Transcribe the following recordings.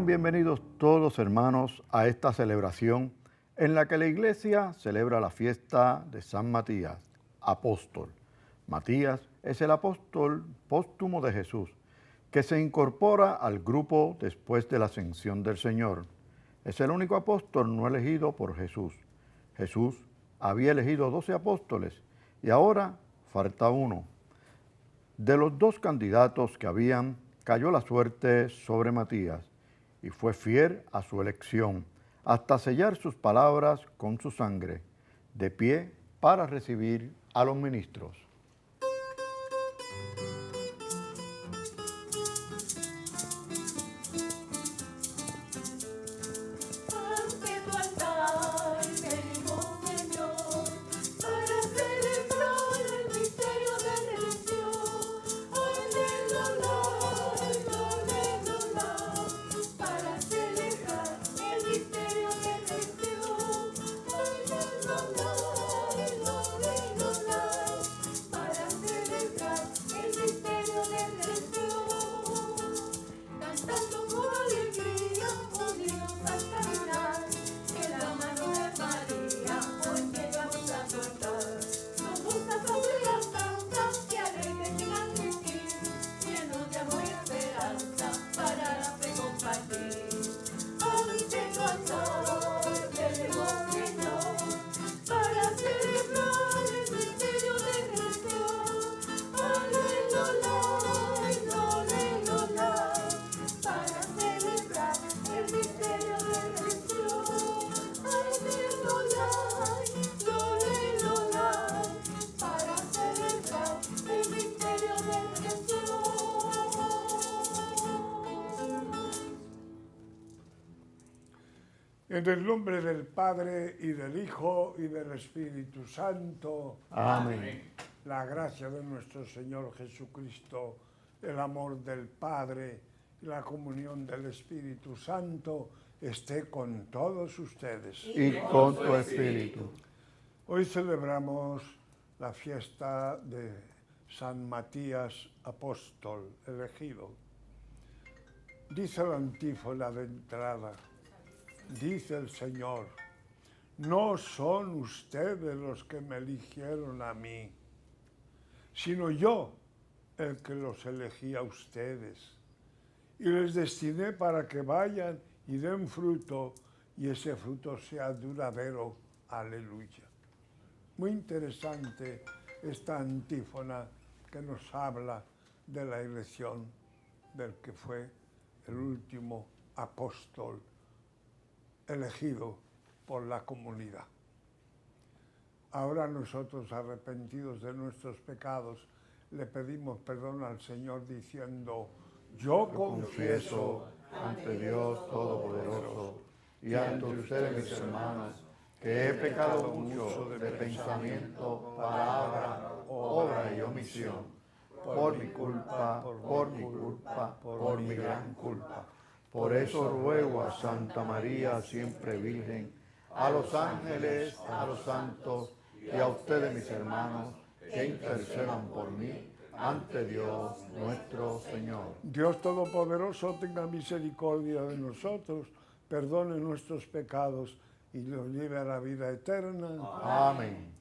bienvenidos todos hermanos a esta celebración en la que la Iglesia celebra la fiesta de San Matías, apóstol. Matías es el apóstol póstumo de Jesús, que se incorpora al grupo después de la ascensión del Señor. Es el único apóstol no elegido por Jesús. Jesús había elegido 12 apóstoles y ahora falta uno. De los 2 candidatos que habían, cayó la suerte sobre Matías y fue fiel a su elección, hasta sellar sus palabras con su sangre, de pie para recibir a los ministros. En el nombre del Padre, y del Hijo, y del Espíritu Santo. Amén. La gracia de nuestro Señor Jesucristo, el amor del Padre y la comunión del Espíritu Santo esté con todos ustedes. Y con tu espíritu. Hoy celebramos la fiesta de San Matías, apóstol elegido. Dice la antífona de entrada: dice el Señor, no son ustedes los que me eligieron a mí, sino yo el que los elegí a ustedes. Y les destiné para que vayan y den fruto, y ese fruto sea duradero. Aleluya. Muy interesante esta antífona que nos habla de la elección del que fue el último apóstol elegido por la comunidad. Ahora nosotros, arrepentidos de nuestros pecados, le pedimos perdón al Señor diciendo: yo confieso ante Dios Todopoderoso y ante ustedes, mis hermanos, que he pecado mucho de pensamiento, palabra, obra y omisión, por mi culpa, por mi gran culpa. Por eso ruego a Santa María, siempre Virgen, a los ángeles, a los santos y a ustedes, mis hermanos, que intercedan por mí ante Dios nuestro Señor. Dios Todopoderoso tenga misericordia de nosotros, perdone nuestros pecados y nos lleve a la vida eterna. Amén.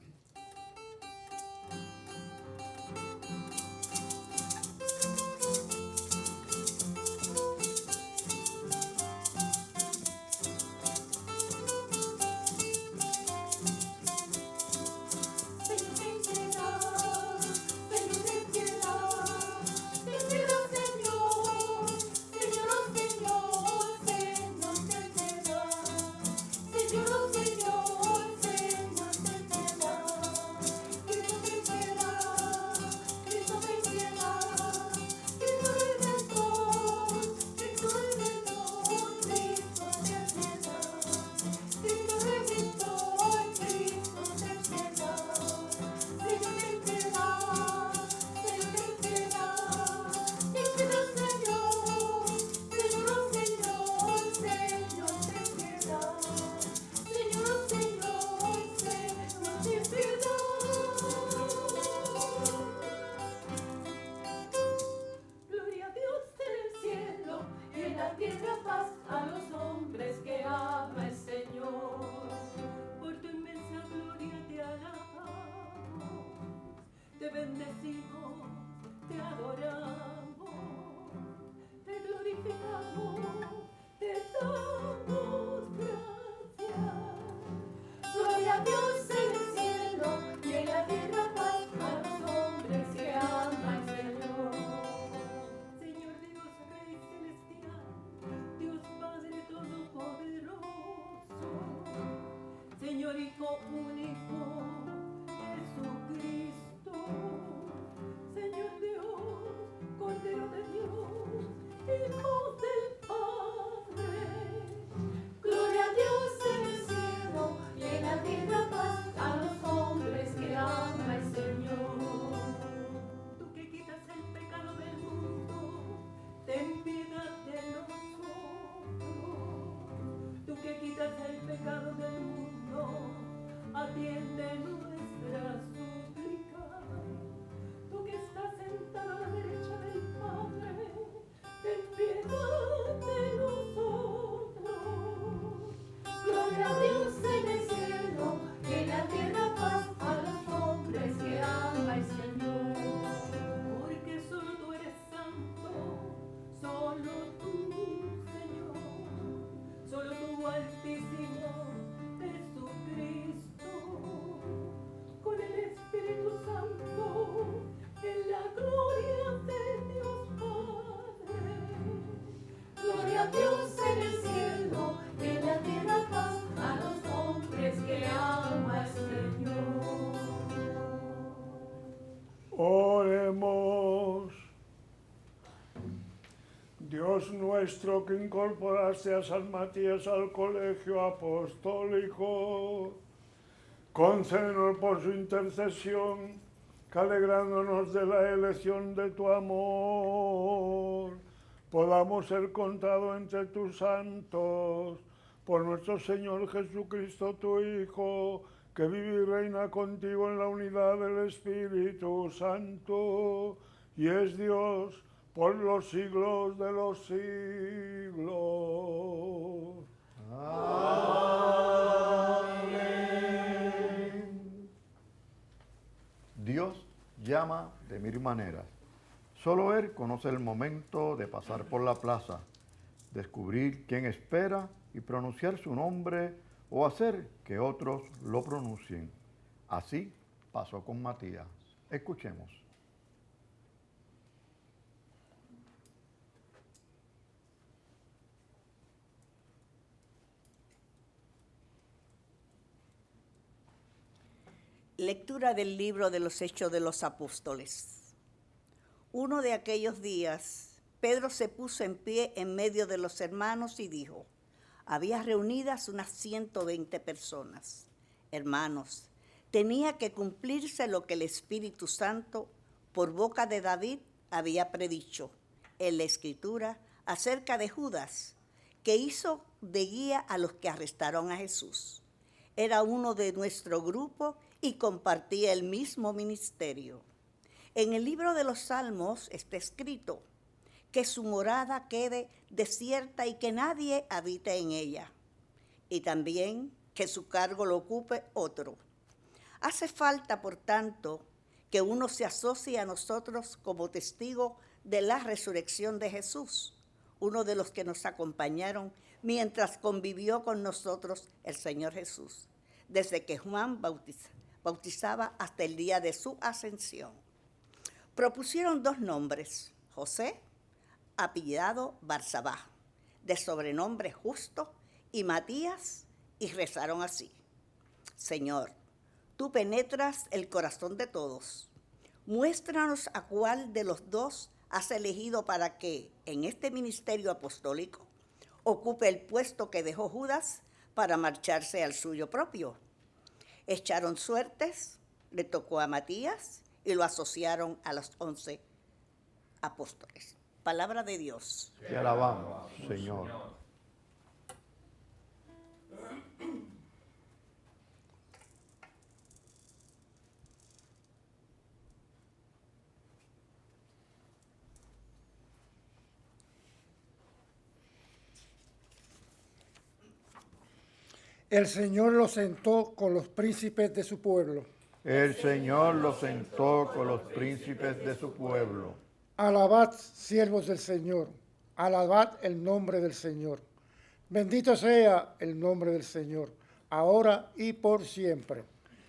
Señor, Señor, Señor, bendecimos, te adoramos, te glorificamos, te damos gracias. Gloria a Dios en el cielo y en la tierra paz a los hombres que ama el Señor. Señor Dios, Rey celestial, Dios Padre todopoderoso, Señor Hijo único, Jesucristo, Señor Dios, Cordero de Dios, Hijo del Padre. Gloria a Dios en el cielo y en la tierra paz a los hombres que ama el Señor. Tú que quitas el pecado del mundo, ten piedad de nosotros. Tú que quitas el pecado del mundo, atiende nuestra súplica. Tú que estás sentado a la derecha del Padre, ten piedad de nosotros. Gloria a Dios en el cielo y en la tierra paz a los hombres que ama el Señor. Porque solo tú eres santo, solo tú, Señor, solo tú, Altísimo Jesucristo, con el Espíritu Santo, en la gloria de Dios Padre. Gloria a Dios en el cielo, en la tierra paz a los hombres que ama el Señor. Oremos. Dios nuestro, que incorporaste a San Matías al colegio apostólico, concédenos por su intercesión que, alegrándonos de la elección de tu amor, podamos ser contados entre tus santos, por nuestro Señor Jesucristo, tu Hijo, que vive y reina contigo en la unidad del Espíritu Santo, y es Dios por los siglos de los siglos. Amén. Dios llama de mil maneras. Solo Él conoce el momento de pasar por la plaza, descubrir quién espera y pronunciar su nombre o hacer que otros lo pronuncien. Así pasó con Matías. Escuchemos. Lectura del libro de los Hechos de los Apóstoles. Uno de aquellos días, Pedro se puso en pie en medio de los hermanos y dijo: había reunidas unas 120 personas. Hermanos, tenía que cumplirse lo que el Espíritu Santo, por boca de David, había predicho en la Escritura acerca de Judas, que hizo de guía a los que arrestaron a Jesús. Era uno de nuestro grupo y compartía el mismo ministerio. En el libro de los Salmos está escrito: que su morada quede desierta y que nadie habite en ella, y también que su cargo lo ocupe otro. Hace falta, por tanto, que uno se asocie a nosotros como testigo de la resurrección de Jesús, uno de los que nos acompañaron mientras convivió con nosotros el Señor Jesús, desde que Juan bautizaba hasta el día de su ascensión. Propusieron dos nombres: José, apellidado Barsabá, de sobrenombre Justo, y Matías, y rezaron así: Señor, tú penetras el corazón de todos. Muéstranos a cuál de los dos has elegido para que, en este ministerio apostólico, ocupe el puesto que dejó Judas para marcharse al suyo propio. Echaron suertes, le tocó a Matías y lo asociaron a los 11 apóstoles. Palabra de Dios. Te alabamos, Señor. El Señor lo sentó con los príncipes de su pueblo. El Señor lo sentó con los príncipes de su pueblo. Alabad, siervos del Señor, alabad el nombre del Señor. Bendito sea el nombre del Señor, ahora y por siempre.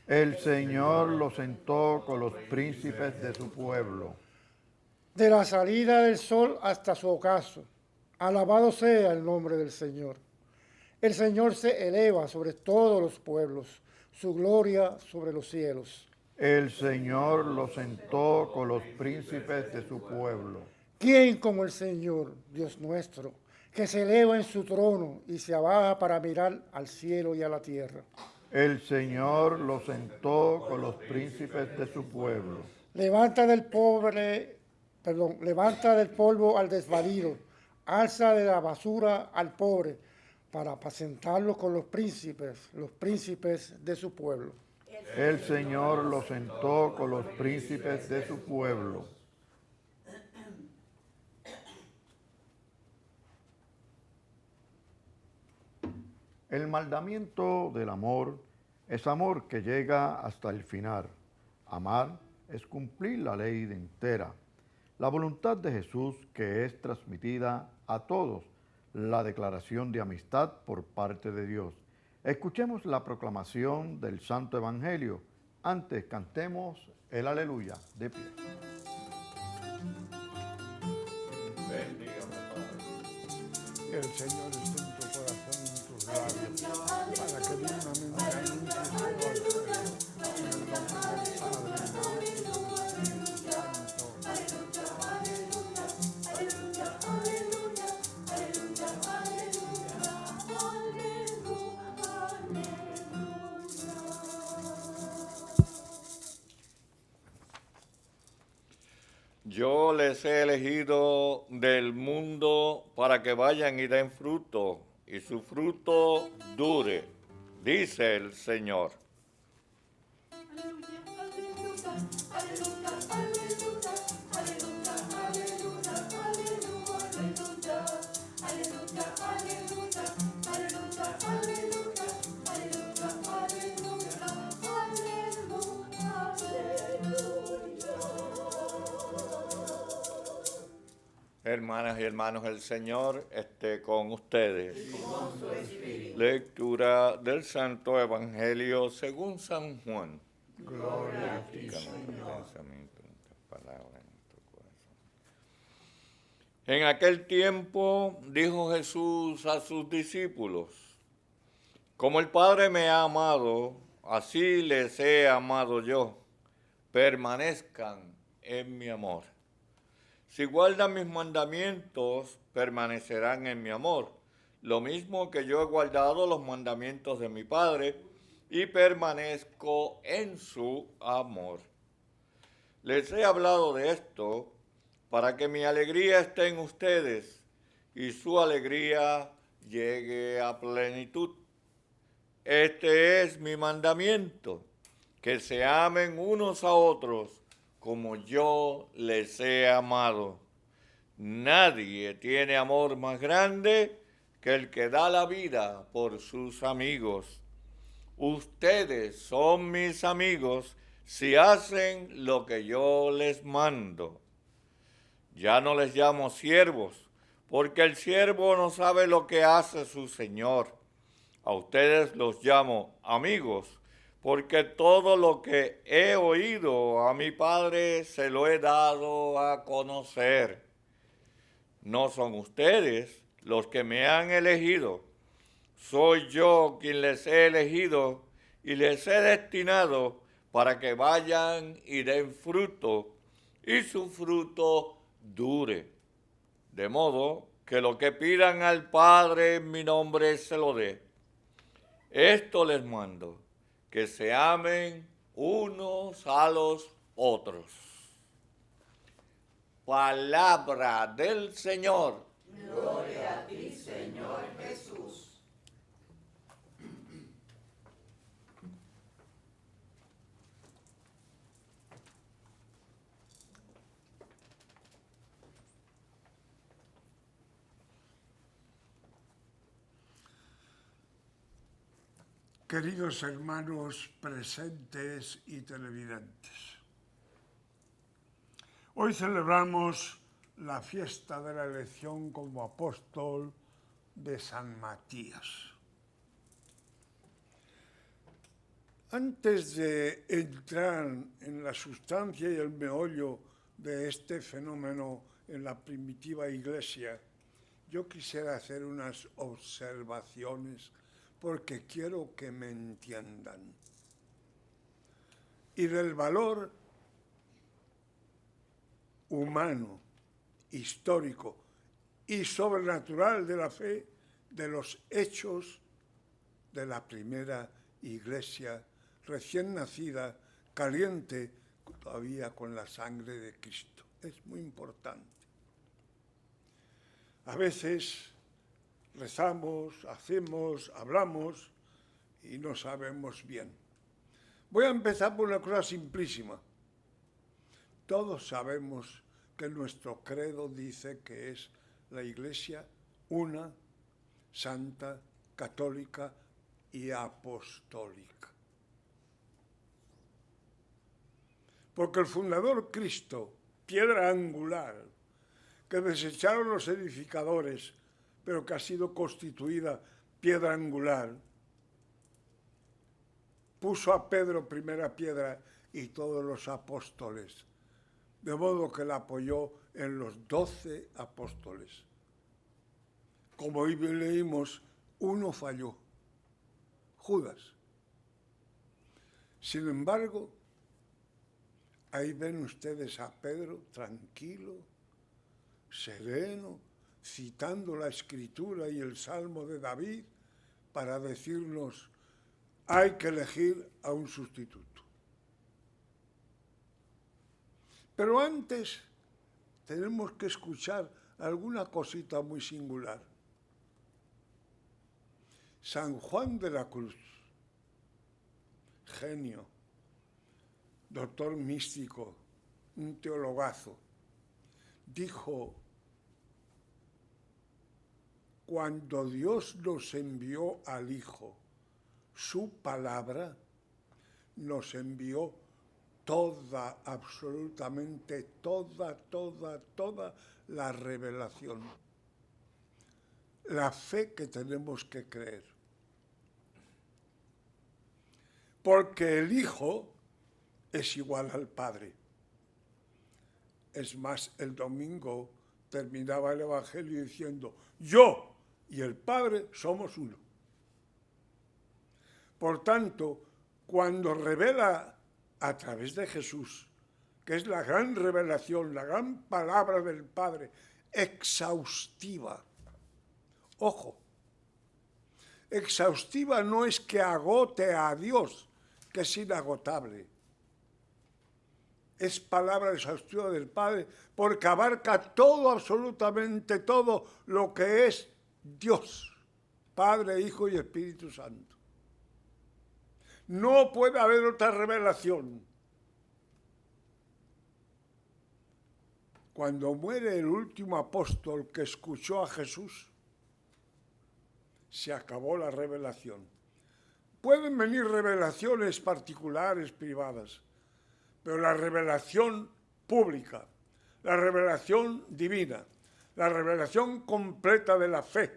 El Señor lo sentó con los príncipes de su pueblo. De la salida del sol hasta su ocaso, alabado sea el nombre del Señor. El Señor se eleva sobre todos los pueblos, su gloria sobre los cielos. El Señor lo sentó con los príncipes de su pueblo. ¿Quién como el Señor, Dios nuestro, que se eleva en su trono y se abaja para mirar al cielo y a la tierra? El Señor lo sentó con los príncipes de su pueblo. Levanta del polvo al desvalido, alza de la basura al pobre, para apacentarlo con los príncipes de su pueblo. El Señor lo sentó con los príncipes de su pueblo. El mandamiento del amor es amor que llega hasta el final. Amar es cumplir la ley entera. La voluntad de Jesús que es transmitida a todos, la declaración de amistad por parte de Dios. Escuchemos la proclamación del Santo Evangelio. Antes cantemos el aleluya de pie. El Señor esté en tu corazón y en tus labios, para que dignamente anuncies su gloria. En el nombre del Padre, del Hijo y del Espíritu Santo. Yo les he elegido del mundo para que vayan y den fruto, y su fruto dure, dice el Señor. Hermanas y hermanos, el Señor esté con ustedes. Lectura del Santo Evangelio según San Juan. Gloria a ti, Señor. En aquel tiempo dijo Jesús a sus discípulos: como el Padre me ha amado, así les he amado yo. Permanezcan en mi amor. Si guardan mis mandamientos, permanecerán en mi amor, lo mismo que yo he guardado los mandamientos de mi Padre y permanezco en su amor. Les he hablado de esto para que mi alegría esté en ustedes y su alegría llegue a plenitud. Este es mi mandamiento, que se amen unos a otros como yo les he amado. Nadie tiene amor más grande que el que da la vida por sus amigos. Ustedes son mis amigos si hacen lo que yo les mando. Ya no les llamo siervos, porque el siervo no sabe lo que hace su señor. A ustedes los llamo amigos, porque todo lo que he oído a mi Padre se lo he dado a conocer. No son ustedes los que me han elegido, soy yo quien les he elegido y les he destinado para que vayan y den fruto, y su fruto dure. De modo que lo que pidan al Padre en mi nombre se lo dé. Esto les mando, que se amen unos a los otros. Palabra del Señor. Gloria a ti, Señor Jesús. Queridos hermanos presentes y televidentes, hoy celebramos la fiesta de la elección como apóstol de San Matías. Antes de entrar en la sustancia y el meollo de este fenómeno en la primitiva Iglesia, yo quisiera hacer unas observaciones porque quiero que me entiendan. Y del valor humano, histórico y sobrenatural de la fe de los hechos de la primera Iglesia recién nacida, caliente todavía con la sangre de Cristo. Es muy importante. A veces rezamos, hacemos, hablamos y no sabemos bien. Voy a empezar por una cosa simplísima. Todos sabemos que nuestro credo dice que es la Iglesia una, santa, católica y apostólica. Porque el fundador Cristo, piedra angular, que desecharon los edificadores, pero que ha sido constituida piedra angular, puso a Pedro primera piedra y todos los apóstoles, de modo que la apoyó en los 12 apóstoles. Como hoy leímos, uno falló, Judas. Sin embargo, ahí ven ustedes a Pedro tranquilo, sereno, citando la Escritura y el Salmo de David para decirnos, hay que elegir a un sustituto. Pero antes tenemos que escuchar alguna cosita muy singular. San Juan de la Cruz, genio, doctor místico, un teologazo, dijo: cuando Dios nos envió al Hijo, su palabra, nos envió toda, absolutamente toda la revelación. La fe que tenemos que creer. Porque el Hijo es igual al Padre. Es más, el domingo terminaba el Evangelio diciendo, yo y el Padre somos uno. Por tanto, cuando revela a través de Jesús, que es la gran revelación, la gran palabra del Padre, exhaustiva. Ojo, exhaustiva no es que agote a Dios, que es inagotable. Es palabra exhaustiva del Padre porque abarca todo, absolutamente todo lo que es Dios, Padre, Hijo y Espíritu Santo. No puede haber otra revelación. Cuando muere el último apóstol que escuchó a Jesús, se acabó la revelación. Pueden venir revelaciones particulares, privadas, pero la revelación pública, la revelación divina, la revelación completa de la fe,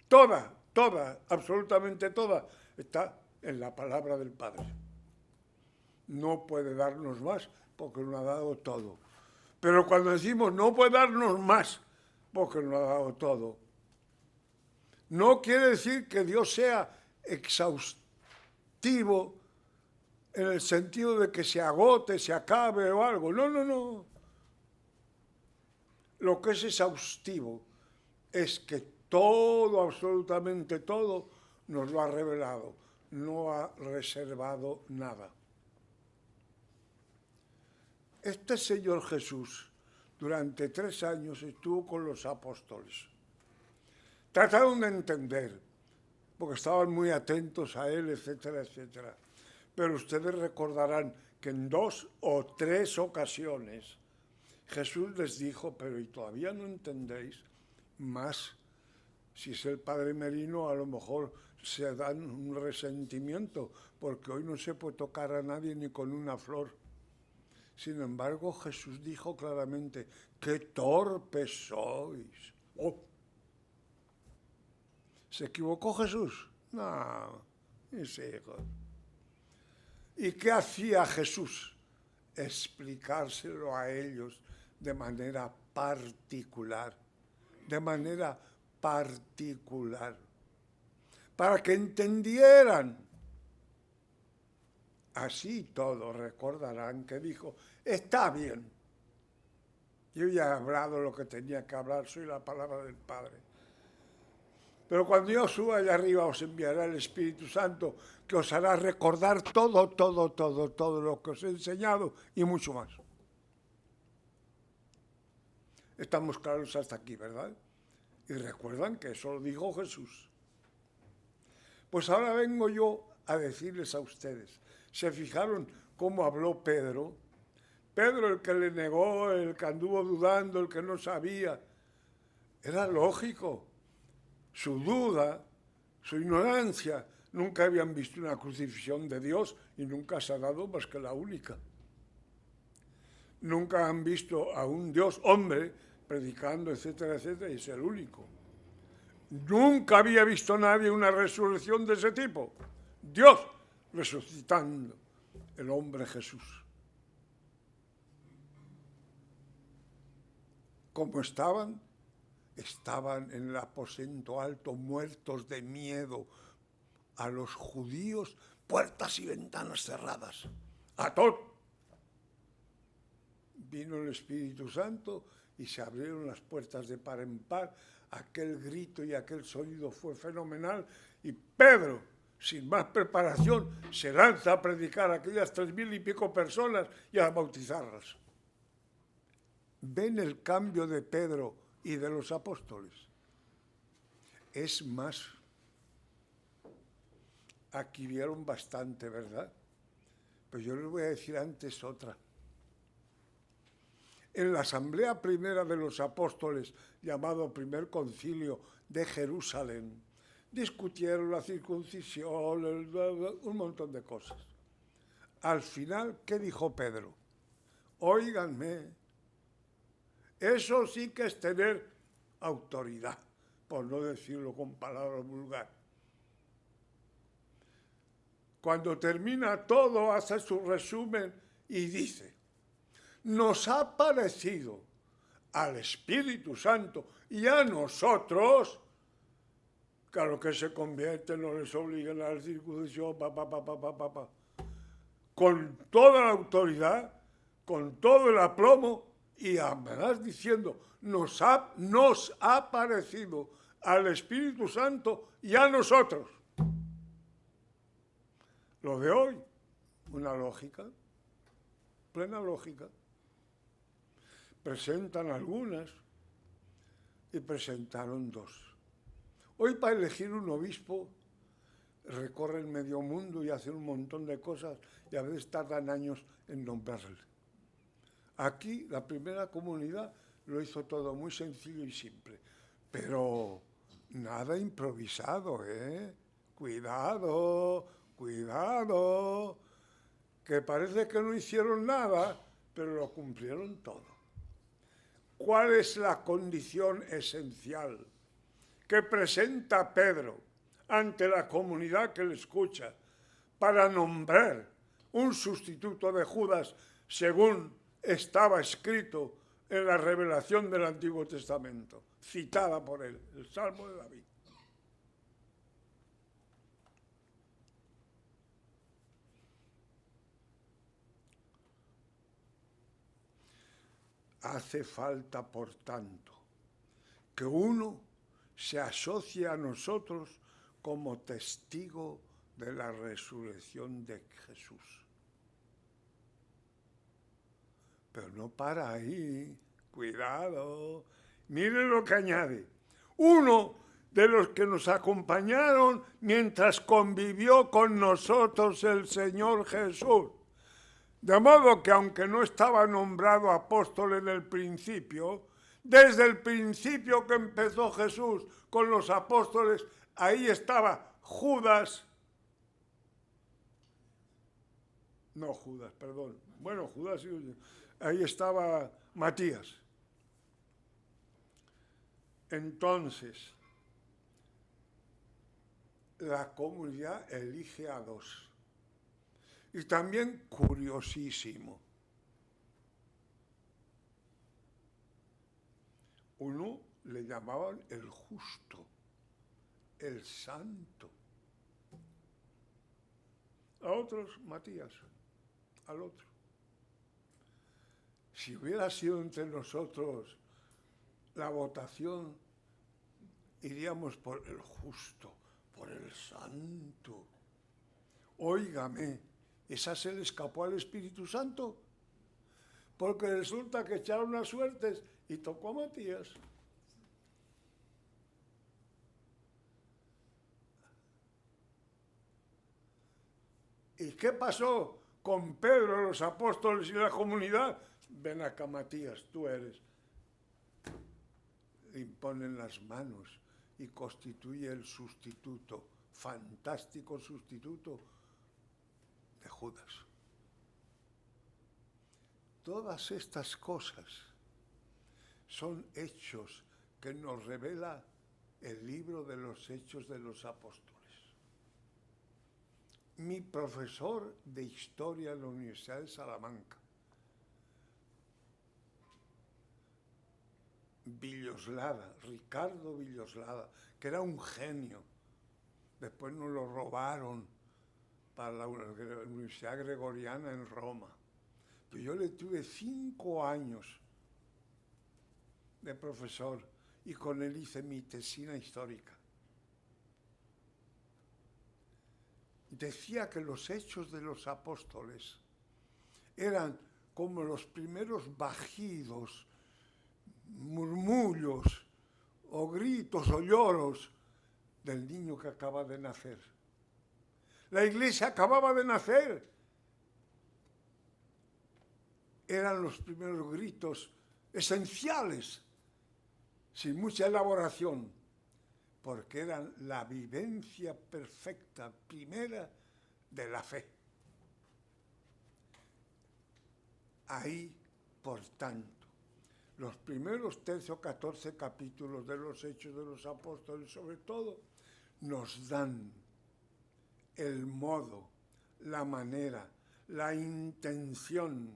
toda, absolutamente toda, está en la palabra del Padre. No puede darnos más porque nos ha dado todo. Pero cuando decimos no puede darnos más porque nos ha dado todo, no quiere decir que Dios sea exhaustivo en el sentido de que se agote, se acabe o algo. No. Lo que es exhaustivo es que todo, absolutamente todo, nos lo ha revelado. No ha reservado nada. Este Señor Jesús durante 3 años estuvo con los apóstoles. Trataron de entender, porque estaban muy atentos a él, etcétera, etcétera. Pero ustedes recordarán que en 2 o 3 ocasiones Jesús les dijo, pero ¿y todavía no entendéis? Más, si es el Padre Merino, a lo mejor se dan un resentimiento, porque hoy no se puede tocar a nadie ni con una flor. Sin embargo, Jesús dijo claramente, ¡qué torpes sois! ¡Oh! ¿Se equivocó Jesús? No, mis hijos. ¿Y qué hacía Jesús? Explicárselo a ellos de manera particular, para que entendieran. Así todos recordarán que dijo, está bien, yo ya he hablado lo que tenía que hablar, soy la palabra del Padre. Pero cuando yo suba allá arriba os enviará el Espíritu Santo, que os hará recordar todo lo que os he enseñado y mucho más. Estamos claros hasta aquí, ¿verdad? Y recuerdan que eso lo dijo Jesús. Pues ahora vengo yo a decirles a ustedes, ¿se fijaron cómo habló Pedro? Pedro, el que le negó, el que anduvo dudando, el que no sabía. Era lógico. Su duda, su ignorancia, nunca habían visto una crucifixión de Dios y nunca se ha dado más que la única. Nunca han visto a un Dios hombre predicando, etcétera, etcétera, y es el único. Nunca había visto nadie una resurrección de ese tipo. Dios resucitando, el hombre Jesús. ¿Cómo estaban? Estaban en el aposento alto, muertos de miedo. A los judíos, puertas y ventanas cerradas. A todos. Vino el Espíritu Santo y se abrieron las puertas de par en par. Aquel grito y aquel sonido fue fenomenal. Y Pedro, sin más preparación, se lanza a predicar a aquellas 3.000 y pico personas y a bautizarlas. ¿Ven el cambio de Pedro y de los apóstoles? Es más, aquí vieron bastante, ¿verdad? Pero yo les voy a decir antes otra. En la asamblea primera de los apóstoles, llamado Primer Concilio de Jerusalén, discutieron la circuncisión, un montón de cosas. Al final, ¿qué dijo Pedro? Óiganme, eso sí que es tener autoridad, por no decirlo con palabras vulgares. Cuando termina todo, hace su resumen y dice, nos ha parecido al Espíritu Santo y a nosotros, que a los que se convierten no les obligan a la circuncisión, con toda la autoridad, con todo el aplomo, y además diciendo, nos ha parecido al Espíritu Santo y a nosotros. Lo de hoy, una lógica, plena lógica. Presentan algunas y presentaron dos. Hoy para elegir un obispo recorren medio mundo y hacen un montón de cosas y a veces tardan años en nombrarle. Aquí la primera comunidad lo hizo todo muy sencillo y simple, pero nada improvisado, ¿eh? Cuidado, que parece que no hicieron nada, pero lo cumplieron todo. ¿Cuál es la condición esencial que presenta Pedro ante la comunidad que le escucha para nombrar un sustituto de Judas según estaba escrito en la revelación del Antiguo Testamento, citada por él, el Salmo de David? Hace falta, por tanto, que uno se asocie a nosotros como testigo de la resurrección de Jesús. Pero no para ahí, cuidado. Miren lo que añade. Uno de los que nos acompañaron mientras convivió con nosotros el Señor Jesús. De modo que aunque no estaba nombrado apóstol en el principio, desde el principio que empezó Jesús con los apóstoles, ahí estaba Judas, perdón. Bueno, Judas, ahí estaba Matías. Entonces, la comunidad elige a dos. Y también, curiosísimo, uno le llamaban el justo, el santo. A otros, Matías, al otro. Si hubiera sido entre nosotros la votación, iríamos por el justo, por el santo. Óigame, ¿esa se le escapó al Espíritu Santo? Porque resulta que echaron las suertes y tocó a Matías. ¿Y qué pasó con Pedro, los apóstoles y la comunidad? Ven acá, Matías, tú eres. Le imponen las manos y constituye el sustituto, fantástico sustituto de Judas. Todas estas cosas son hechos que nos revela el libro de los Hechos de los Apóstoles. Mi profesor de historia en la Universidad de Salamanca, Villoslada, Ricardo Villoslada, que era un genio. Después nos lo robaron para la Universidad Gregoriana en Roma. Pero yo le tuve 5 años de profesor y con él hice mi tesina histórica. Decía que los hechos de los apóstoles eran como los primeros bajidos, murmullos o gritos o lloros del niño que acaba de nacer. La iglesia acababa de nacer. Eran los primeros gritos esenciales, sin mucha elaboración, porque eran la vivencia perfecta, primera, de la fe. Ahí, por tanto, los primeros 13 o 14 capítulos de los Hechos de los Apóstoles, sobre todo, nos dan el modo, la manera, la intención,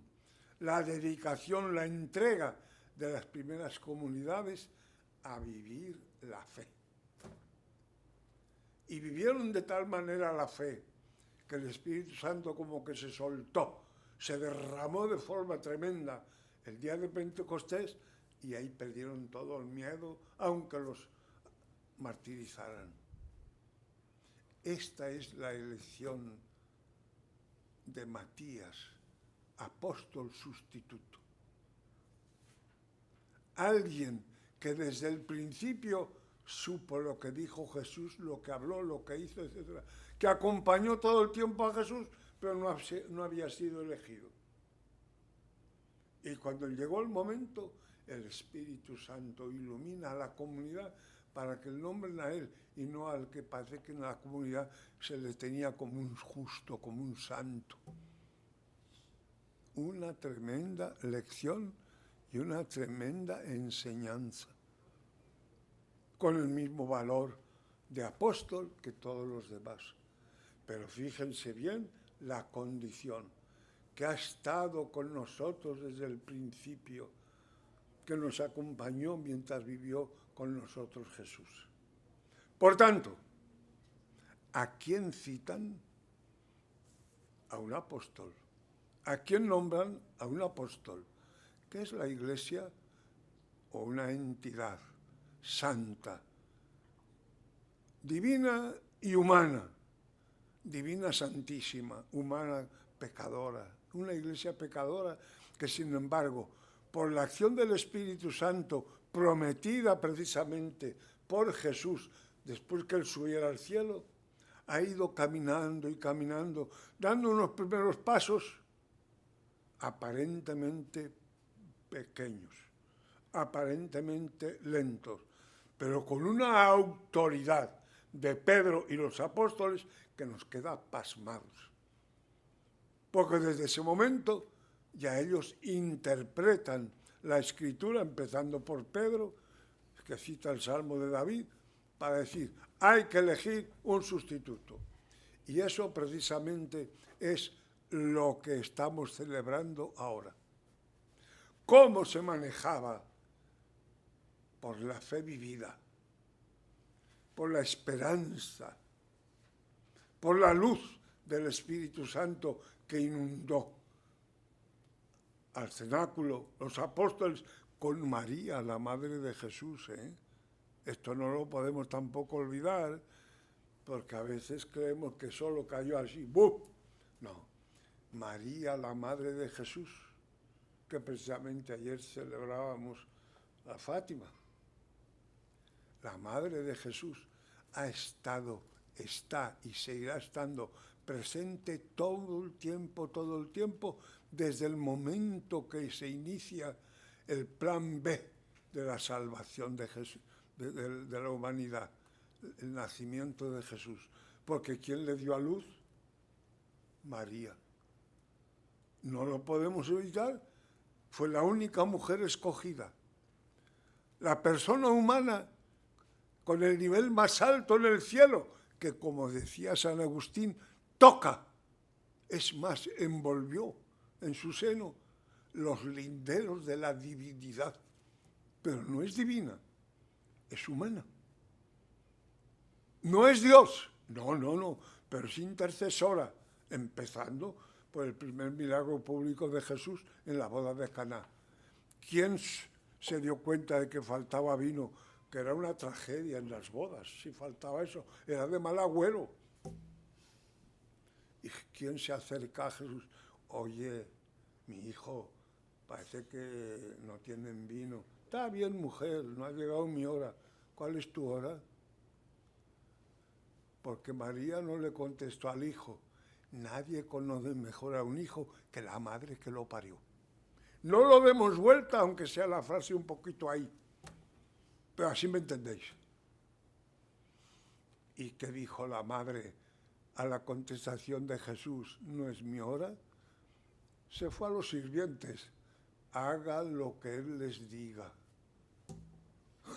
la dedicación, la entrega de las primeras comunidades a vivir la fe. Y vivieron de tal manera la fe que el Espíritu Santo como que se soltó, se derramó de forma tremenda el día de Pentecostés y ahí perdieron todo el miedo, aunque los martirizaran. Esta es la elección de Matías, apóstol sustituto. Alguien que desde el principio supo lo que dijo Jesús, lo que habló, lo que hizo, etc. Que acompañó todo el tiempo a Jesús, pero no había sido elegido. Y cuando llegó el momento, el Espíritu Santo ilumina a la comunidad para que el nombren a él y no al que parece que en la comunidad se le tenía como un justo, como un santo. Una tremenda lección y una tremenda enseñanza, con el mismo valor de apóstol que todos los demás. Pero fíjense bien la condición, que ha estado con nosotros desde el principio, que nos acompañó mientras vivió con nosotros Jesús. Por tanto, ¿a quién citan? A un apóstol. ¿A quién nombran? A un apóstol. ¿Qué es la Iglesia? O una entidad santa, divina y humana. Divina santísima, humana pecadora. Una Iglesia pecadora que, sin embargo, por la acción del Espíritu Santo, prometida precisamente por Jesús, después que él subiera al cielo, ha ido caminando y caminando, dando unos primeros pasos aparentemente pequeños, aparentemente lentos, pero con una autoridad de Pedro y los apóstoles que nos queda pasmados. Porque desde ese momento ya ellos interpretan la Escritura, empezando por Pedro, que cita el Salmo de David, para decir, hay que elegir un sustituto. Y eso precisamente es lo que estamos celebrando ahora. ¿Cómo se manejaba? Por la fe vivida, por la esperanza, por la luz del Espíritu Santo que inundó al cenáculo, los apóstoles, con María, la Madre de Jesús. Esto no lo podemos tampoco olvidar, porque a veces creemos que solo cayó así, ¡bum! No, María, la Madre de Jesús, que precisamente ayer celebrábamos a Fátima. La Madre de Jesús ha estado, está y seguirá estando presente todo el tiempo, desde el momento que se inicia el plan B de la salvación de Jesús, de la humanidad, el nacimiento de Jesús. Porque ¿quién le dio a luz? María. No lo podemos evitar, fue la única mujer escogida. La persona humana con el nivel más alto en el cielo, que como decía San Agustín, toca, es más, envolvió en su seno los linderos de la divinidad, pero no es divina, es humana. No es Dios, no, pero es intercesora, empezando por el primer milagro público de Jesús en la boda de Caná. ¿Quién se dio cuenta de que faltaba vino? Que era una tragedia en las bodas, si faltaba eso, era de mal agüero. ¿Y quién se acerca a Jesús? Oye, mi hijo, parece que no tienen vino. Está bien, mujer, no ha llegado mi hora. ¿Cuál es tu hora? Porque María no le contestó al hijo. Nadie conoce mejor a un hijo que la madre que lo parió. No lo demos vuelta, aunque sea la frase un poquito ahí. Pero así me entendéis. ¿Y qué dijo la madre a la contestación de Jesús? ¿No es mi hora? Se fue a los sirvientes. Hagan lo que Él les diga.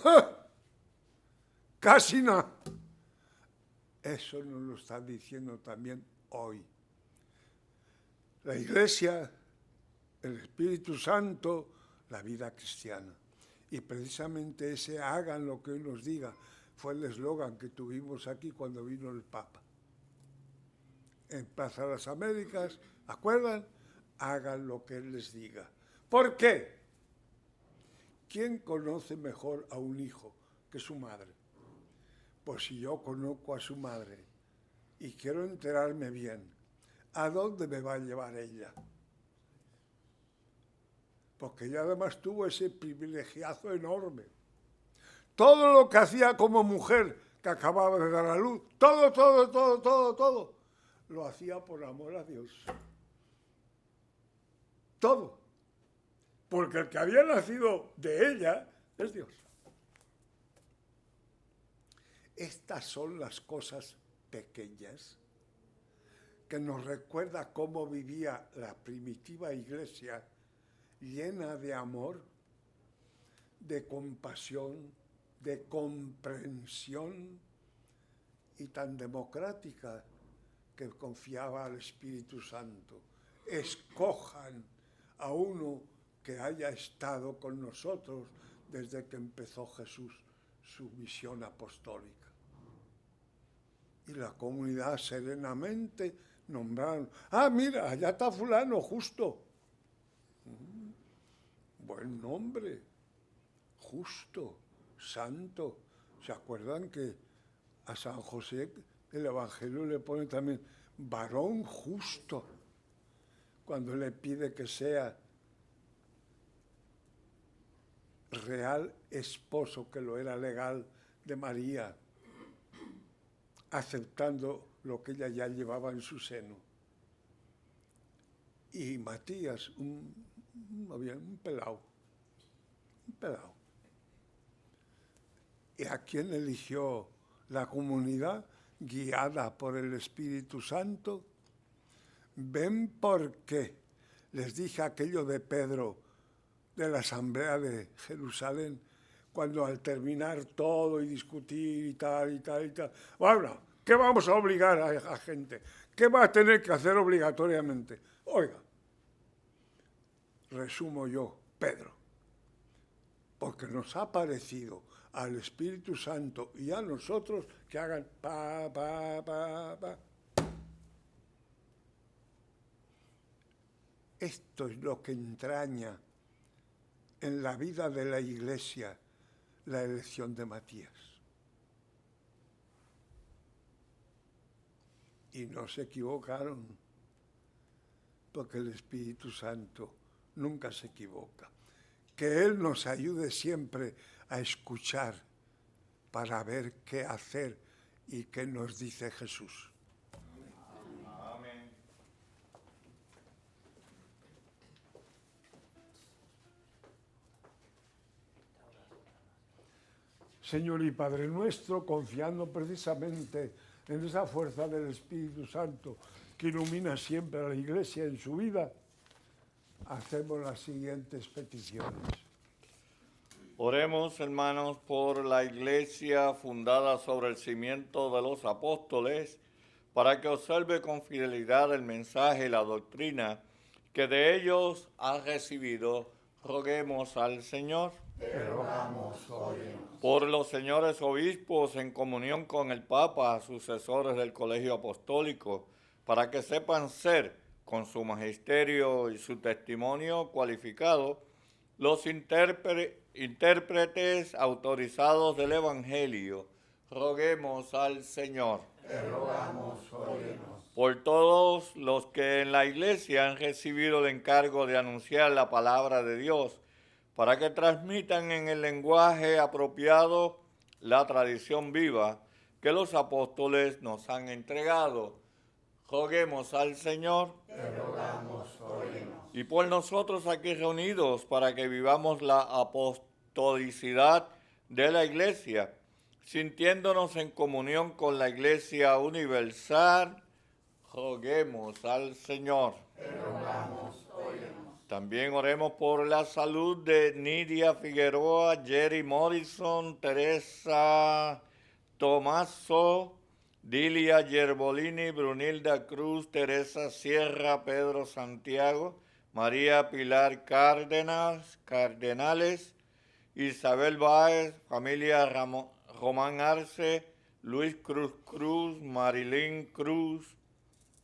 ¡Ja! Casi nada. Eso nos lo está diciendo también hoy. La Iglesia, el Espíritu Santo, la vida cristiana. Y precisamente ese hagan lo que Él nos diga fue el eslogan que tuvimos aquí cuando vino el Papa. En Plaza de las Américas, ¿acuerdan? Hagan lo que Él les diga. ¿Por qué? ¿Quién conoce mejor a un hijo que su madre? Pues si yo conozco a su madre y quiero enterarme bien, ¿a dónde me va a llevar ella? Porque ella además tuvo ese privilegiazo enorme. Todo lo que hacía como mujer que acababa de dar a luz, todo, lo hacía por amor a Dios. Todo. Porque el que había nacido de ella es Dios. Estas son las cosas pequeñas que nos recuerda cómo vivía la primitiva iglesia, llena de amor, de compasión, de comprensión y tan democrática que confiaba al Espíritu Santo. Escojan a uno que haya estado con nosotros desde que empezó Jesús su misión apostólica. Y la comunidad serenamente nombraron, mira, allá está fulano, justo. Buen nombre, justo, santo. ¿Se acuerdan que a San José el Evangelio le pone también varón justo? Cuando le pide que sea real esposo, que lo era legal, de María, aceptando lo que ella ya llevaba en su seno. Y Matías, un pelao. ¿Y a quién eligió la comunidad guiada por el Espíritu Santo? ¿Ven por qué les dije aquello de Pedro de la asamblea de Jerusalén, cuando al terminar todo y discutir y tal, bueno, ¿qué vamos a obligar a gente? ¿Qué va a tener que hacer obligatoriamente? Oiga, resumo yo, Pedro, porque nos ha parecido al Espíritu Santo y a nosotros que hagan pa. Esto es lo que entraña en la vida de la Iglesia la elección de Matías. Y no se equivocaron, porque el Espíritu Santo nunca se equivoca. Que Él nos ayude siempre a escuchar para ver qué hacer y qué nos dice Jesús. Amén. Señor y Padre nuestro, confiando precisamente en esa fuerza del Espíritu Santo que ilumina siempre a la Iglesia en su vida, hacemos las siguientes peticiones. Oremos, hermanos, por la Iglesia fundada sobre el cimiento de los apóstoles, para que observe con fidelidad el mensaje y la doctrina que de ellos ha recibido. Roguemos al Señor. Te rogamos, óyenos. Por los señores obispos en comunión con el Papa, sucesores del Colegio Apostólico, para que sepan ser, con su magisterio y su testimonio cualificado, los intérpretes autorizados del Evangelio. Roguemos al Señor. Te rogamos, óyenos. Por todos los que en la Iglesia han recibido el encargo de anunciar la palabra de Dios, para que transmitan en el lenguaje apropiado la tradición viva que los apóstoles nos han entregado. Roguemos al Señor. Te rogamos, óyenos. Y por nosotros aquí reunidos, para que vivamos la apostolicidad de la Iglesia, sintiéndonos en comunión con la Iglesia universal, roguemos al Señor. Te rogamos, óyenos. También oremos por la salud de Nidia Figueroa, Jerry Morrison, Teresa Tomaso, Dilia Yerbolini, Brunilda Cruz, Teresa Sierra, Pedro Santiago, María Pilar Cardenales, Isabel Báez, familia Román Arce, Luis Cruz, Marilyn Cruz,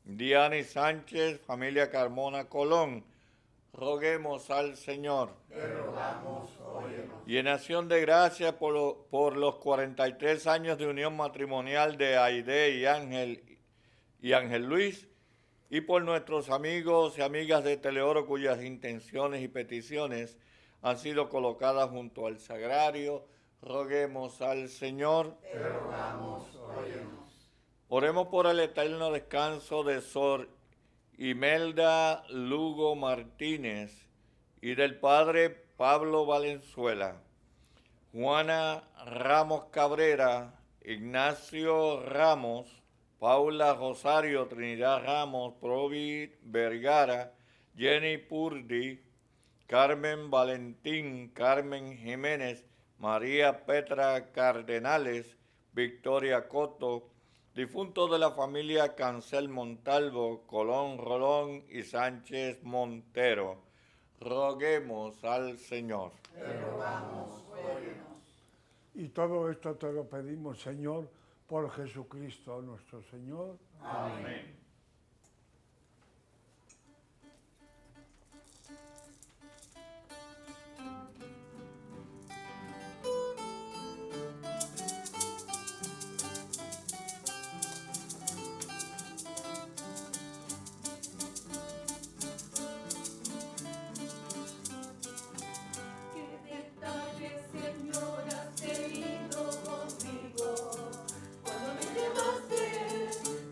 Diana Sánchez, familia Carmona Colón. Roguemos al Señor. Te rogamos, óyenos. Y en acción de gracias por los 43 años de unión matrimonial de Aide y Ángel Luis, y por nuestros amigos y amigas de Teleoro cuyas intenciones y peticiones han sido colocadas junto al sagrario, roguemos al Señor. Te rogamos, óyenos. Oremos por el eterno descanso de Sor Imelda Lugo Martínez y del padre Pablo Valenzuela, Juana Ramos Cabrera, Ignacio Ramos, Paula Rosario, Trinidad Ramos, Provi Vergara, Jenny Purdi, Carmen Valentín, Carmen Jiménez, María Petra Cardenales, Victoria Coto, difuntos de la familia Cancel Montalvo, Colón Rolón y Sánchez Montero. Roguemos al Señor. Te rogamos, óyenos. Y todo esto te lo pedimos, Señor, por Jesucristo nuestro Señor. Amén. Qué detalle, Señor, has tenido conmigo. Cuando me llamaste,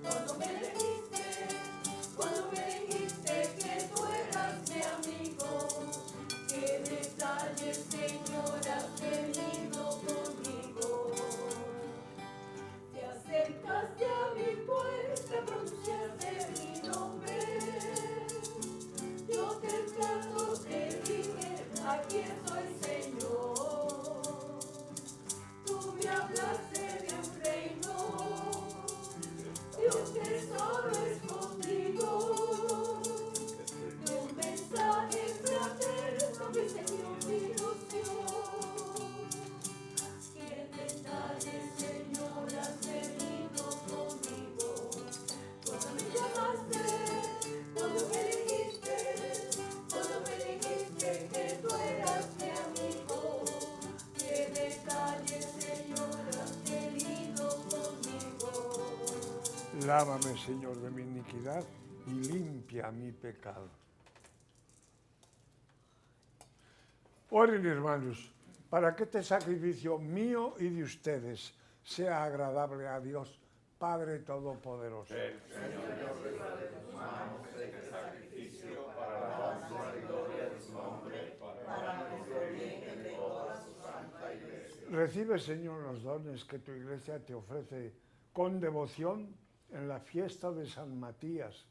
cuando me elegiste. Lávame, Señor, de mi iniquidad y limpia mi pecado. Oren, hermanos, para que este sacrificio mío y de ustedes sea agradable a Dios, Padre Todopoderoso. Recibe, Señor, los dones que tu Iglesia te ofrece con devoción en la fiesta de San Matías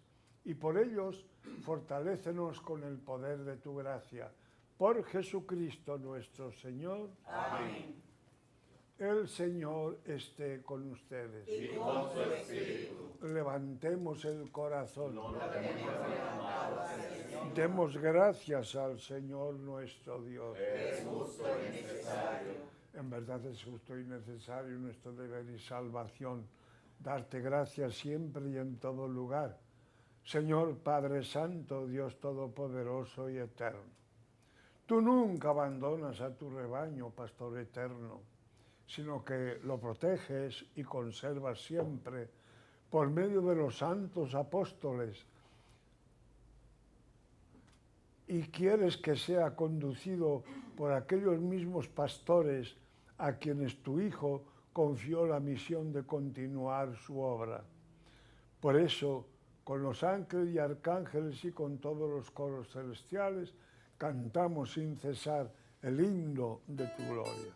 y por ellos fortalécenos con el poder de tu gracia. Por Jesucristo nuestro Señor. Amén. El Señor esté con ustedes. Y con su espíritu. Levantemos el corazón. Demos gracias al Señor nuestro Dios. Es justo y necesario. En verdad es justo y necesario nuestro deber y salvación, darte gracias siempre y en todo lugar. Señor Padre Santo, Dios Todopoderoso y Eterno, tú nunca abandonas a tu rebaño, Pastor eterno, sino que lo proteges y conservas siempre por medio de los santos apóstoles, y quieres que sea conducido por aquellos mismos pastores a quienes tu Hijo confió la misión de continuar su obra. Por eso, con los ángeles y arcángeles y con todos los coros celestiales, cantamos sin cesar el himno de tu gloria.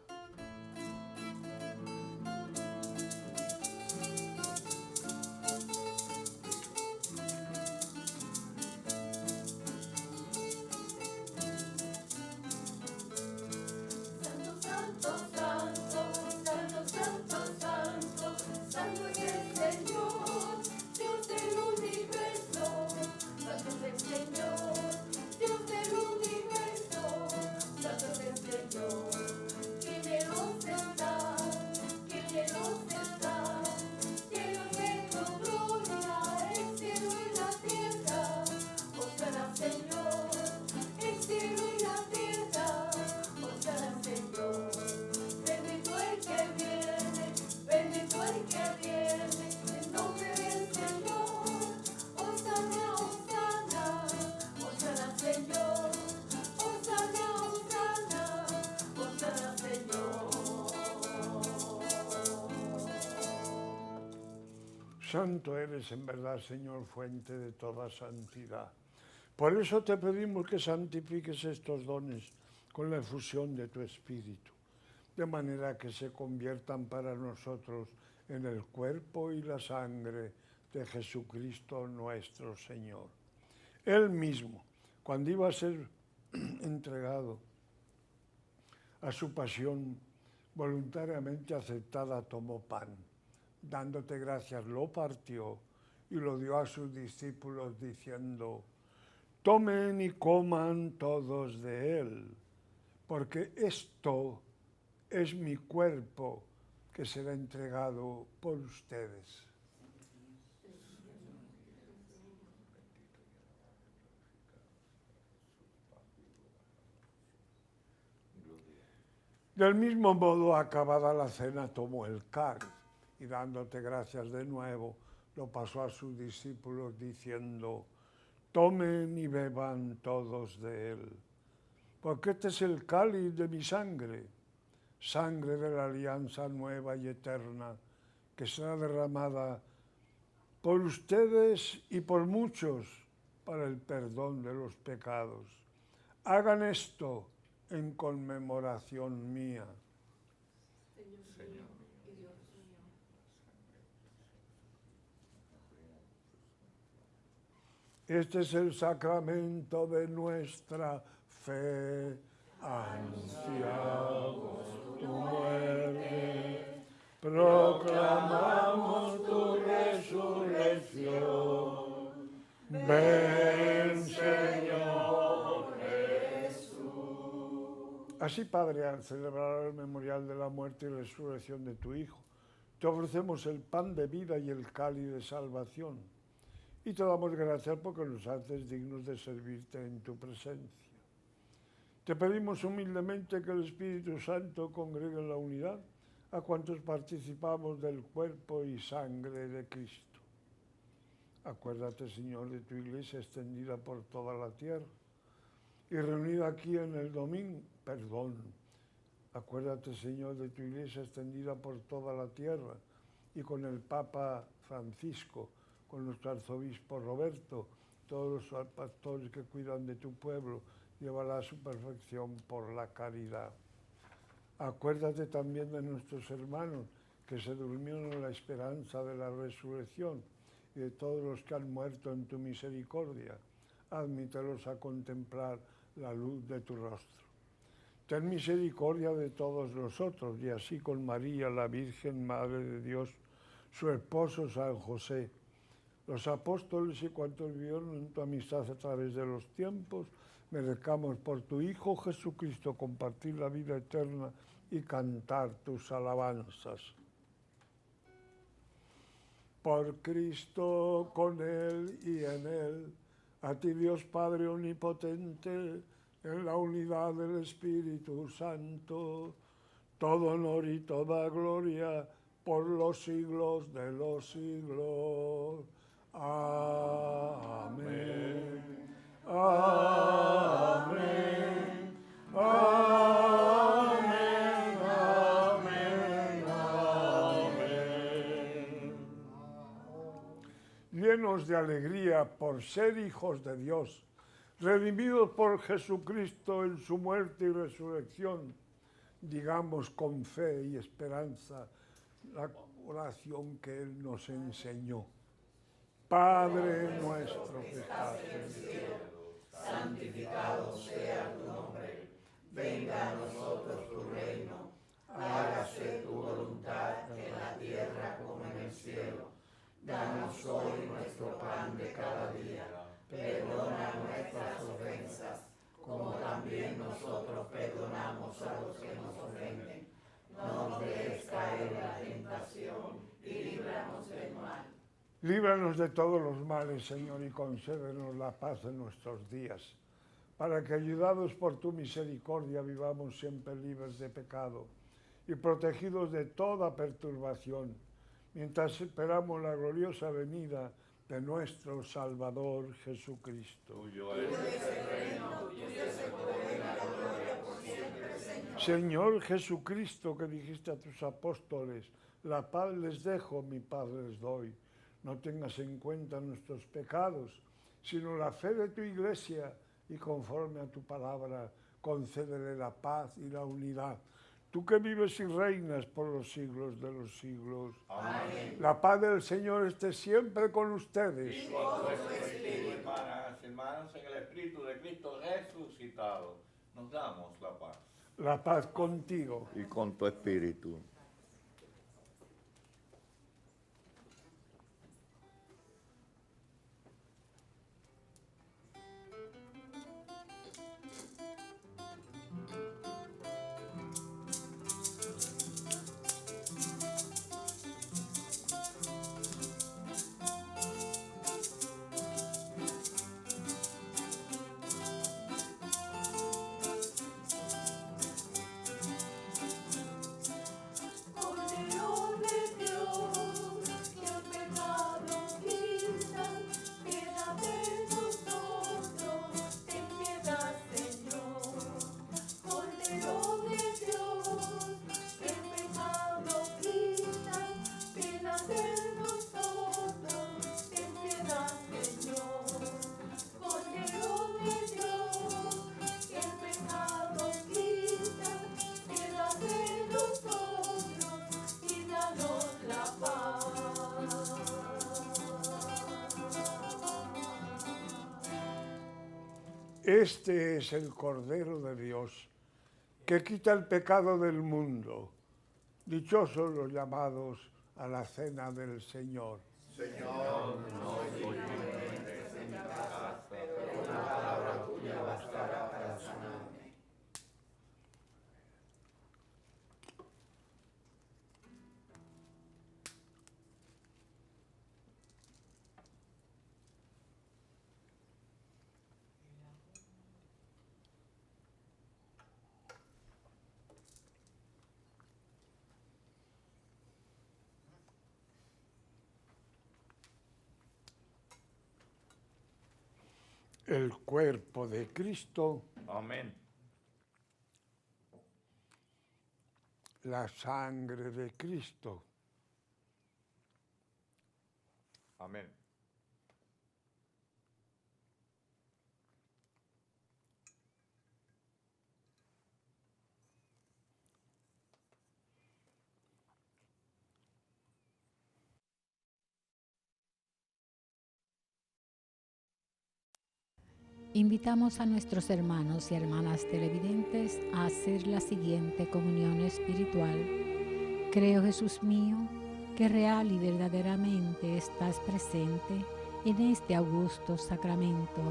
Santo, santo, santo, santo, santo, santo es el Señor, Dios del universo. Santo es el Señor, Dios del universo. Santo es el Señor, quien en los está, quien en los está. Lleno de tu gloria, el cielo y la tierra. Osana, Señor, el cielo y la tierra. Osana, Señor. Bendito el que viene, bendito el que viene, en nombre del Señor. Osana, Osana, Osana, Señor. Osana, Osana, Osana, Señor. Santo eres en verdad, Señor, fuente de toda santidad. Por eso te pedimos que santifiques estos dones con la efusión de tu Espíritu, de manera que se conviertan para nosotros en el cuerpo y la sangre de Jesucristo nuestro Señor. Él mismo, cuando iba a ser entregado a su pasión voluntariamente aceptada, tomó pan. Dándote gracias, lo partió y lo dio a sus discípulos diciendo: tomen y coman todos de él, porque esto es mi cuerpo que será entregado por ustedes. Del mismo modo, acabada la cena, tomó el cáliz y dándote gracias de nuevo, lo pasó a sus discípulos diciendo: tomen y beban todos de él, porque este es el cáliz de mi sangre, sangre de la alianza nueva y eterna, que será derramada por ustedes y por muchos para el perdón de los pecados. Hagan esto en conmemoración mía. Este es el sacramento de nuestra fe. Anunciamos tu muerte, proclamamos tu resurrección. Ven, Señor Jesús. Así, Padre, al celebrar el memorial de la muerte y resurrección de tu Hijo, te ofrecemos el pan de vida y el cáliz de salvación. Y te damos gracias porque nos haces dignos de servirte en tu presencia. Te pedimos humildemente que el Espíritu Santo congregue en la unidad a cuantos participamos del cuerpo y sangre de Cristo. Acuérdate, Señor, de tu iglesia extendida por toda la tierra y reunida aquí en el domingo, Acuérdate, Señor, de tu iglesia extendida por toda la tierra y con el Papa Francisco, con nuestro arzobispo Roberto, todos los pastores que cuidan de tu pueblo, llévala a su perfección por la caridad. Acuérdate también de nuestros hermanos que se durmieron en la esperanza de la resurrección y de todos los que han muerto en tu misericordia. Admítelos a contemplar la luz de tu rostro. Ten misericordia de todos nosotros y así con María, la Virgen Madre de Dios, su esposo San José, los apóstoles y cuantos vivieron en tu amistad a través de los tiempos, merezcamos por tu Hijo Jesucristo compartir la vida eterna y cantar tus alabanzas. Por Cristo, con Él y en Él, a ti Dios Padre Omnipotente, en la unidad del Espíritu Santo, todo honor y toda gloria por los siglos de los siglos. Amén. Amén. Amén. Amén. Amén. Llenos de alegría por ser hijos de Dios, redimidos por Jesucristo en su muerte y resurrección, digamos con fe y esperanza la oración que Él nos enseñó. Padre nuestro que estás en el cielo, santificado sea tu nombre, venga a nosotros tu reino, hágase tu voluntad en la tierra como en el cielo. Danos hoy nuestro pan de cada día, perdona nuestras ofensas, como también nosotros perdonamos a los que nos ofenden. No nos dejes caer en la tentación y líbranos del mal. Líbranos de todos los males, Señor, y concédenos la paz en nuestros días, para que, ayudados por tu misericordia, vivamos siempre libres de pecado y protegidos de toda perturbación, mientras esperamos la gloriosa venida de nuestro Salvador Jesucristo. Tuyo es el reino, tuyo es el poder y la gloria por siempre, Señor. Señor Jesucristo, que dijiste a tus apóstoles, la paz les dejo, mi paz les doy. No tengas en cuenta nuestros pecados, sino la fe de tu iglesia, y conforme a tu palabra, concédele la paz y la unidad. Tú que vives y reinas por los siglos de los siglos. Amén. La paz del Señor esté siempre con ustedes. y con tu espíritu, hermanos, en el Espíritu de Cristo resucitado. Nos damos la paz. La paz contigo. Y con tu espíritu. Cordero de Dios, que el pecado quitas, piedad de nosotros, ten piedad, Señor. Cordero de Dios, que el pecado quitas, piedad de nosotros, ten piedad, Señor. Cordero de Dios, que el pecado quitas, piedad de nosotros y danos la paz. Este es el Cordero de Dios, que quita el pecado del mundo. Dichosos los llamados a la cena del Señor. el cuerpo de Cristo, Amén. la sangre de Cristo. Amén. Invitamos a nuestros hermanos y hermanas televidentes a hacer la siguiente comunión espiritual. Creo, Jesús mío, que real y verdaderamente estás presente en este augusto sacramento.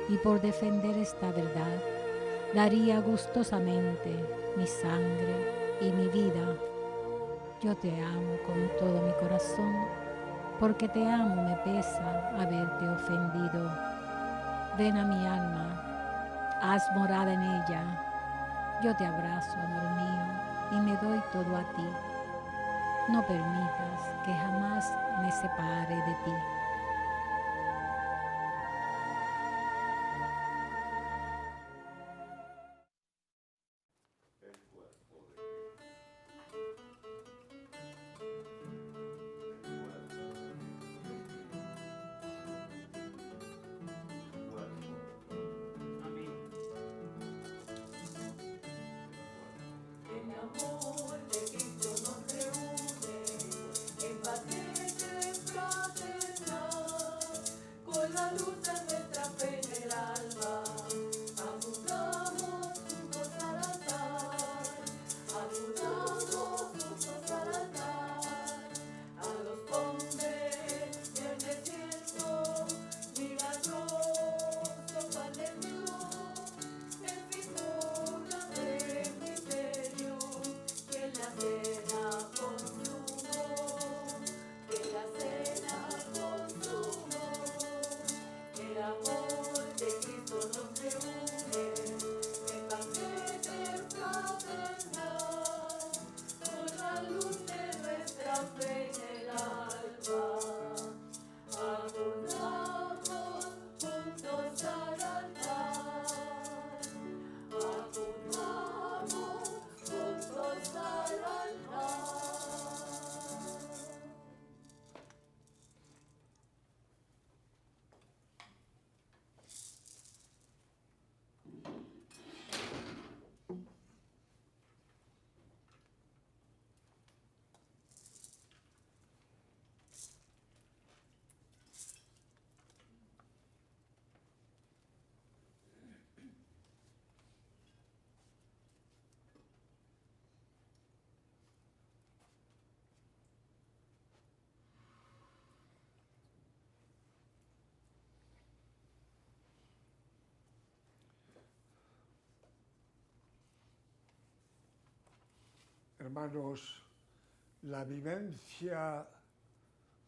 Y por defender esta verdad, daría gustosamente mi sangre y mi vida. Yo te amo con todo mi corazón, porque te amo me pesa haberte ofendido. Ven a mi alma, haz morada en ella. Yo te abrazo, amor mío, y me doy todo a ti. No permitas que jamás me separe de ti. El amor de Cristo nos reúne en banquete fraternal, con la luz de nuestra fe en el alma, acudamos juntos al altar, a los hombres del desierto, milagroso pan de Dios, en figura de misterio, que la cena consumo, que la cena consumo. El amor de Cristo nos reúne en banquete fraternal, con la luz de nuestra fe en el alma. Acudamos juntos al altar. Acudamos juntos al altar. Hermanos, la vivencia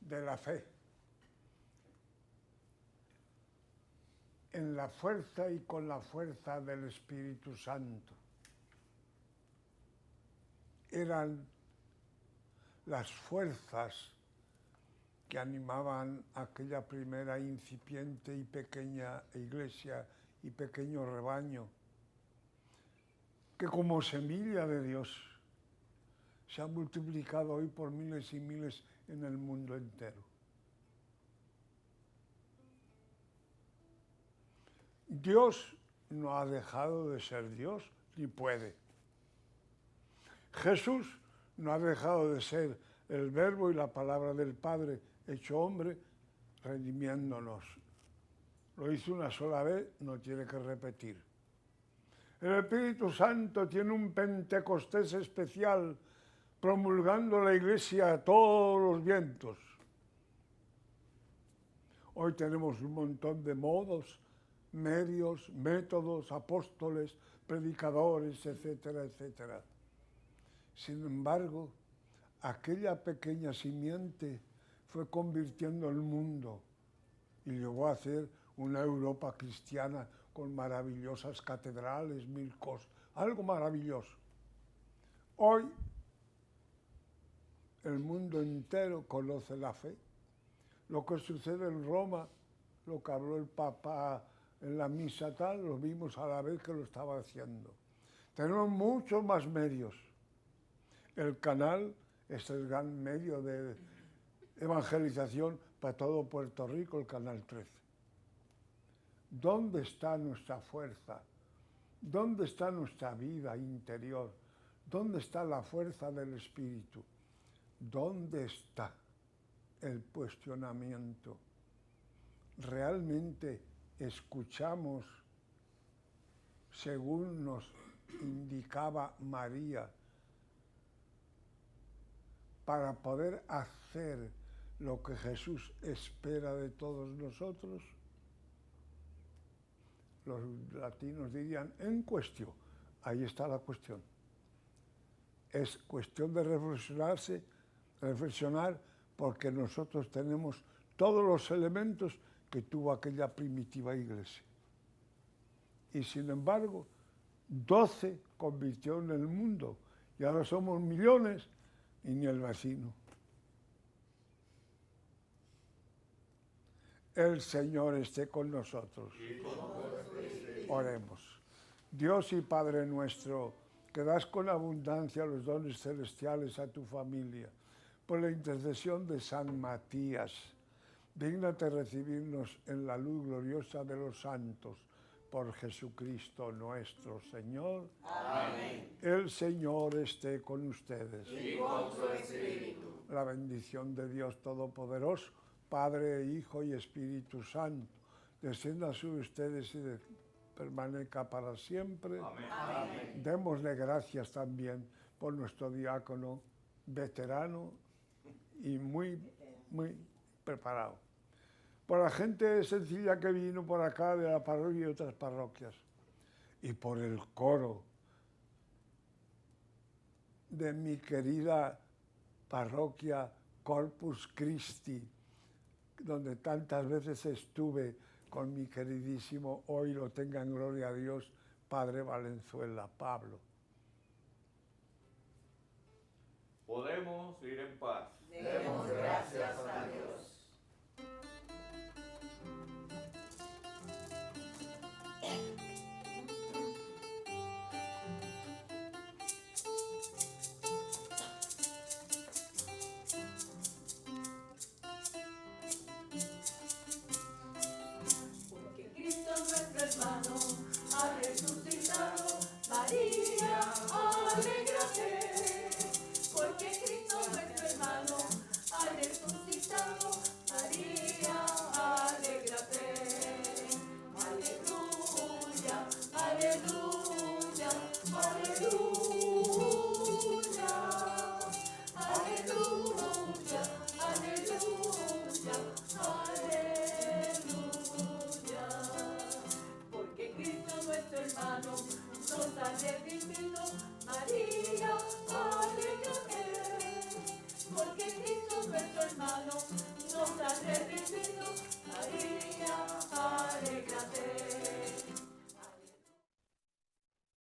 de la fe en la fuerza y con la fuerza del Espíritu Santo eran las fuerzas que animaban aquella primera incipiente y pequeña iglesia y pequeño rebaño, que como semilla de Dios se ha multiplicado hoy por miles y miles en el mundo entero. Dios no ha dejado de ser Dios, ni puede. Jesús no ha dejado de ser el Verbo y la palabra del Padre hecho hombre, redimiéndonos. Lo hizo una sola vez, no tiene que repetir. El Espíritu Santo tiene un Pentecostés especial, promulgando la Iglesia a todos los vientos. Hoy tenemos un montón de modos, medios, métodos, apóstoles, predicadores, etcétera, etcétera. Sin embargo, aquella pequeña simiente fue convirtiendo el mundo y llegó a ser una Europa cristiana con maravillosas catedrales, 1000 cosas, algo maravilloso. Hoy el mundo entero conoce la fe. Lo que sucede en Roma lo que habló el Papa en la misa tal, lo vimos a la vez que lo estaba haciendo. Tenemos muchos más medios. El canal es el gran medio de evangelización para todo Puerto Rico, el Canal 13. ¿Dónde está nuestra fuerza? ¿Dónde está nuestra vida interior? ¿Dónde está la fuerza del Espíritu? ¿Dónde está el cuestionamiento? ¿Realmente escuchamos, según nos indicaba María, para poder hacer lo que Jesús espera de todos nosotros? Los latinos dirían, en cuestión. Ahí está la cuestión. Es cuestión de reflexionar, porque nosotros tenemos todos los elementos que tuvo aquella primitiva iglesia. Y sin embargo, 12 convirtió en el mundo, y ahora somos millones y ni el vecino. El Señor esté con nosotros. Oremos. Dios y Padre nuestro, que das con abundancia los dones celestiales a tu familia, por la intercesión de San Matías, dígnate recibirnos en la luz gloriosa de los santos, por Jesucristo nuestro Señor. Amén. El Señor esté con ustedes. Y con su espíritu. La bendición de Dios Todopoderoso, Padre, Hijo y Espíritu Santo, descienda sobre ustedes y permanezca para siempre. Amén. Démosle gracias también por nuestro diácono veterano y muy preparado. Por la gente sencilla que vino por acá de la parroquia y otras parroquias. Y por el coro de mi querida parroquia Corpus Christi, donde tantas veces estuve con mi queridísimo, hoy lo tenga en gloria a Dios, Padre Valenzuela Pablo. Podemos ir en paz. Demos gracias a Dios. Porque Cristo nuestro hermano ha resucitado, María, alégrate. Porque Cristo nuestro hermano ha resucitado, María, alégrate. Aleluya, aleluya, aleluya. Aleluya, aleluya, aleluya. Porque Cristo nuestro hermano nos ha redimido, María, alégrate. Porque Cristo nuestro hermano nos ha redimido, María, alégrate.